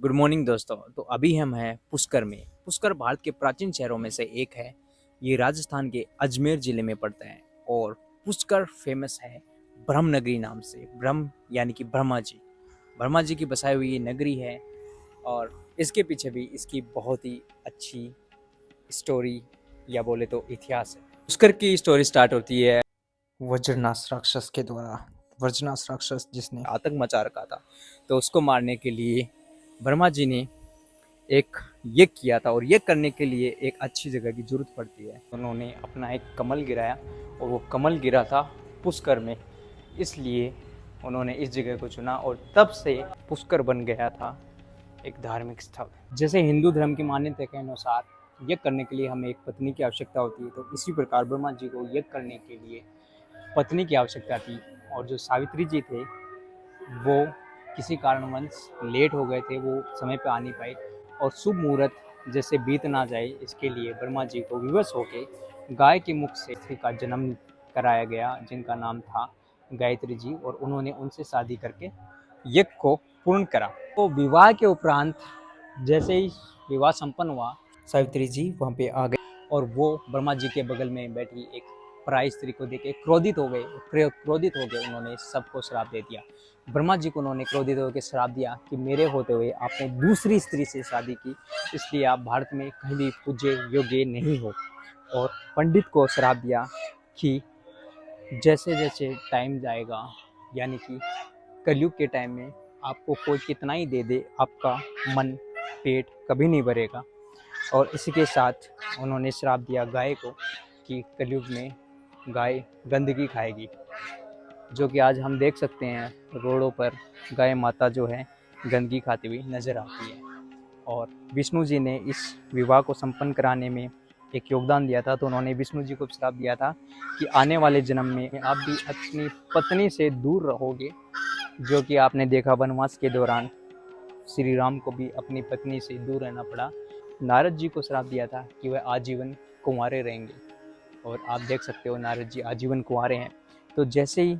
Good morning दोस्तों। तो अभी हम हैं पुष्कर में। पुष्कर भारत के प्राचीन शहरों में से एक है। ये राजस्थान के अजमेर जिले में पड़ता है और पुष्कर फेमस है ब्रह्म नगरी नाम से। ब्रह्म यानी कि ब्रह्मा जी की बसाई हुई ये नगरी है और इसके पीछे भी इसकी बहुत ही अच्छी स्टोरी या बोले तो इतिहास है। पुष्कर की स्टोरी स्टार्ट होती है वज्रनाश राक्षस के द्वारा। वज्रनाश राक्षस जिसने आतंक मचा रखा था, तो उसको मारने के लिए ब्रह्मा जी ने एक यज्ञ किया था और यज्ञ करने के लिए एक अच्छी जगह की जरूरत पड़ती है। उन्होंने अपना एक कमल गिराया और वो कमल गिरा था पुष्कर में, इसलिए उन्होंने इस जगह को चुना और तब से पुष्कर बन गया था एक धार्मिक स्थल। जैसे हिंदू धर्म की मान्यता के अनुसार यज्ञ करने के लिए हमें एक पत्नी की आवश्यकता होती है, तो इसी प्रकार ब्रह्मा जी को यज्ञ करने के लिए पत्नी की आवश्यकता थी। और जो सावित्री जी थे वो किसी कारणवश लेट हो गए थे, वो समय पे आ नहीं पाए और शुभ मुहूर्त जैसे बीत ना जाए इसके लिए ब्रह्मा जी को विवश होके गाय के मुख से स्त्री का जन्म कराया गया, जिनका नाम था गायत्री जी, और उन्होंने उनसे शादी करके यज्ञ को पूर्ण करा। तो विवाह के उपरांत जैसे ही विवाह संपन्न हुआ, सावित्री जी वहाँ पे आ गए और वो ब्रह्मा जी के बगल में बैठी एक पराई स्त्री को देखे क्रोधित हो गए। क्रोधित हो गए, उन्होंने सबको श्राप दे दिया। ब्रह्मा जी को उन्होंने क्रोधित होकर श्राप दिया कि मेरे होते हुए आपने दूसरी स्त्री से शादी की, इसलिए आप भारत में कहीं भी पूज्य योग्य नहीं हो। और पंडित को श्राप दिया कि जैसे जैसे टाइम जाएगा, यानी कि कलयुग के टाइम में आपको कोई कितना ही दे दे, आपका मन पेट कभी नहीं भरेगा। और इसी के साथ उन्होंने श्राप दिया गाय को कि कलयुग में गाय गंदगी खाएगी, जो कि आज हम देख सकते हैं रोडों पर गाय माता जो है गंदगी खाती हुई नजर आती है। और विष्णु जी ने इस विवाह को संपन्न कराने में एक योगदान दिया था, तो उन्होंने विष्णु जी को श्राप दिया था कि आने वाले जन्म में आप भी अपनी पत्नी से दूर रहोगे, जो कि आपने देखा वनवास के दौरान श्री राम को भी अपनी पत्नी से दूर रहना पड़ा। नारद जी को श्राप दिया था कि वह आजीवन कुंवारे रहेंगे, और आप देख सकते हो नारद जी आजीवन कुंवारे हैं। तो जैसे ही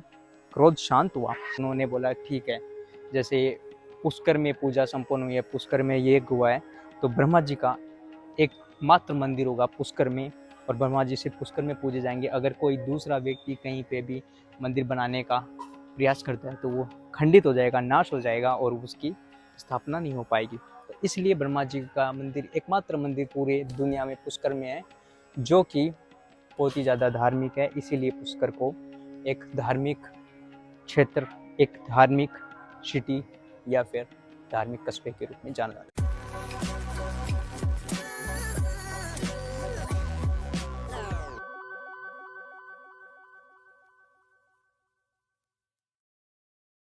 क्रोध शांत हुआ, उन्होंने बोला ठीक है, जैसे पुष्कर में पूजा संपन्न हुई है, पुष्कर में ये हुआ है, तो ब्रह्मा जी का एक मात्र मंदिर होगा पुष्कर में और ब्रह्मा जी सिर्फ पुष्कर में पूजे जाएंगे। अगर कोई दूसरा व्यक्ति कहीं पे भी मंदिर बनाने का प्रयास करता है तो वो खंडित हो जाएगा, नाश हो जाएगा और उसकी स्थापना नहीं हो पाएगी। तो इसलिए ब्रह्मा जी का मंदिर एकमात्र मंदिर पूरे दुनिया में पुष्कर में है, जो कि बहुत ही ज़्यादा धार्मिक है। इसीलिए पुष्कर को एक धार्मिक क्षेत्र, एक धार्मिक सिटी या फिर धार्मिक कस्बे के रूप में जाना जाता है।